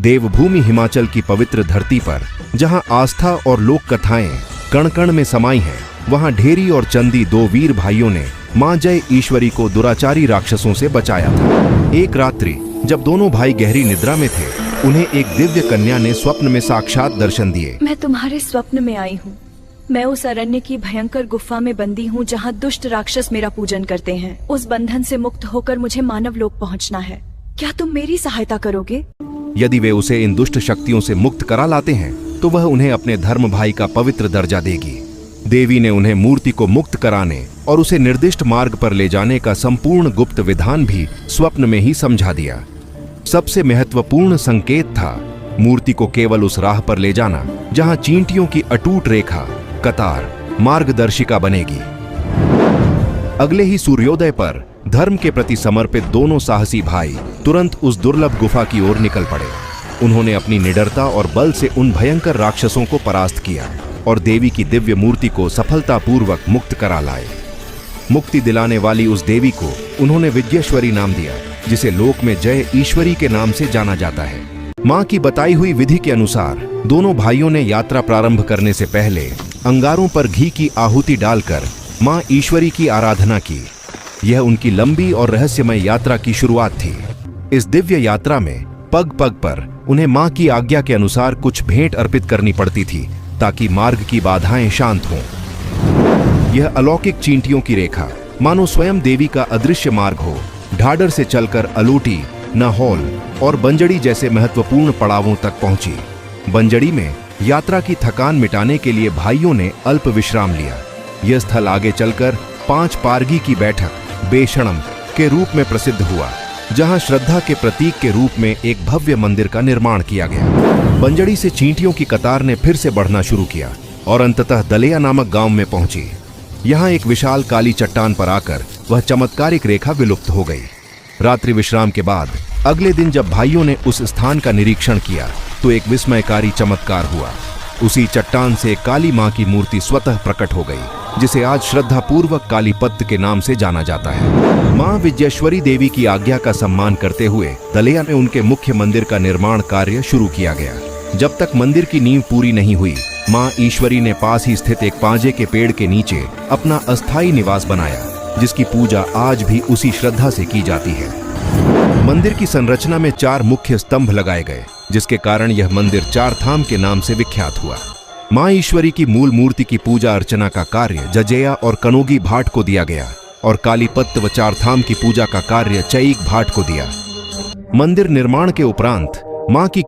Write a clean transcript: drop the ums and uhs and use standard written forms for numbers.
देवभूमि हिमाचल की पवित्र धरती पर जहां आस्था और लोक कथाएं कण कण में समाई हैं, वहां ढेरी और चंदी दो वीर भाइयों ने मां जय ईश्वरी को दुराचारी राक्षसों से बचाया था। एक रात्रि जब दोनों भाई गहरी निद्रा में थे, उन्हें एक दिव्य कन्या ने स्वप्न में साक्षात दर्शन दिए। मैं तुम्हारे स्वप्न में आई हूँ। मैं उस अरण्य की भयंकर गुफा में बंदी हूँ जहाँ दुष्ट राक्षस मेरा पूजन करते हैं। उस बंधन से मुक्त होकर मुझे मानव लोक पहुँचना है। क्या तुम मेरी सहायता करोगे? यदि वे उसे इन दुष्ट शक्तियों से मुक्त करा लाते हैं तो वह उन्हें अपने धर्म भाई का पवित्र दर्जा देगी। देवी ने उन्हें मूर्ति को मुक्त कराने और उसे निर्दिष्ट मार्ग पर ले जाने का संपूर्ण गुप्त विधान भी स्वप्न में ही समझा दिया। सबसे महत्वपूर्ण संकेत था मूर्ति को केवल उस राह पर ले जाना जहां चींटियों की अटूट रेखा कतार मार्गदर्शिका बनेगी। अगले ही सूर्योदय पर धर्म के प्रति समर्पित दोनों साहसी भाई तुरंत उस दुर्लभ गुफा की ओर निकल पड़े। उन्होंने अपनी निडरता और बल से उन भयंकर राक्षसों को परास्त किया और देवी की दिव्य मूर्ति को सफलतापूर्वक मुक्त करा लाए। मुक्ति दिलाने वाली उस देवी को उन्होंने विद्येश्वरी नाम दिया, जिसे लोक में जय ईश्वरी के नाम से जाना जाता है। मां की बताई हुई विधि के अनुसार दोनों भाइयों ने यात्रा प्रारंभ करने से पहले अंगारों पर घी की आहुति डालकर मां ईश्वरी की आराधना की। यह उनकी लंबी और रहस्यमय यात्रा की शुरुआत थी। इस दिव्य यात्रा में पग पग पर उन्हें मां की आज्ञा के अनुसार कुछ भेंट अर्पित करनी पड़ती थी ताकि मार्ग की बाधाएं शांत हों। यह अलौकिक चींटियों की रेखा मानो स्वयं देवी का अदृश्य मार्ग हो, ढाडर से चलकर अलोटी, नाहौल और बंजड़ी जैसे महत्वपूर्ण पड़ावों तक पहुंची। बंजड़ी में यात्रा की थकान मिटाने के लिए भाइयों ने अल्प विश्राम लिया। यह स्थल आगे चलकर 5 पारगी की बैठक बेशणम के रूप में प्रसिद्ध हुआ, जहां श्रद्धा के प्रतीक के रूप में एक भव्य मंदिर का निर्माण किया गया। बंजड़ी से चींटियों की कतार ने फिर से बढ़ना शुरू किया और अंततः दलेया नामक गांव में पहुंची। यहां एक विशाल काली चट्टान पर आकर वह चमत्कारिक रेखा विलुप्त हो गई। रात्रि विश्राम के बाद अगले दिन जब भाइयों ने उस स्थान का निरीक्षण किया तो एक विस्मयकारी चमत्कार हुआ। उसी चट्टान से काली मां की मूर्ति स्वतः प्रकट हो गई, जिसे आज श्रद्धा पूर्वक कालीपत्त के नाम से जाना जाता है। मां विद्येश्वरी देवी की आज्ञा का सम्मान करते हुए दलेया में उनके मुख्य मंदिर का निर्माण कार्य शुरू किया गया। जब तक मंदिर की नींव पूरी नहीं हुई, मां ईश्वरी ने पास ही स्थित एक पांजे के पेड़ के नीचे अपना अस्थायी निवास बनाया, जिसकी पूजा आज भी उसी श्रद्धा से की जाती है। मंदिर की संरचना में 4 मुख्य स्तंभ लगाए गए, जिसके कारण यह मंदिर 4 धाम के नाम से विख्यात हुआ। मां ईश्वरी की मूल मूर्ति की पूजा अर्चना का कार्य जजेया और कनोगी भाट को दिया गया और कालीपत्त व 4 धाम की पूजा का कार्य चईक भाट को दिया। मंदिर निर्माण के उपरांत मां की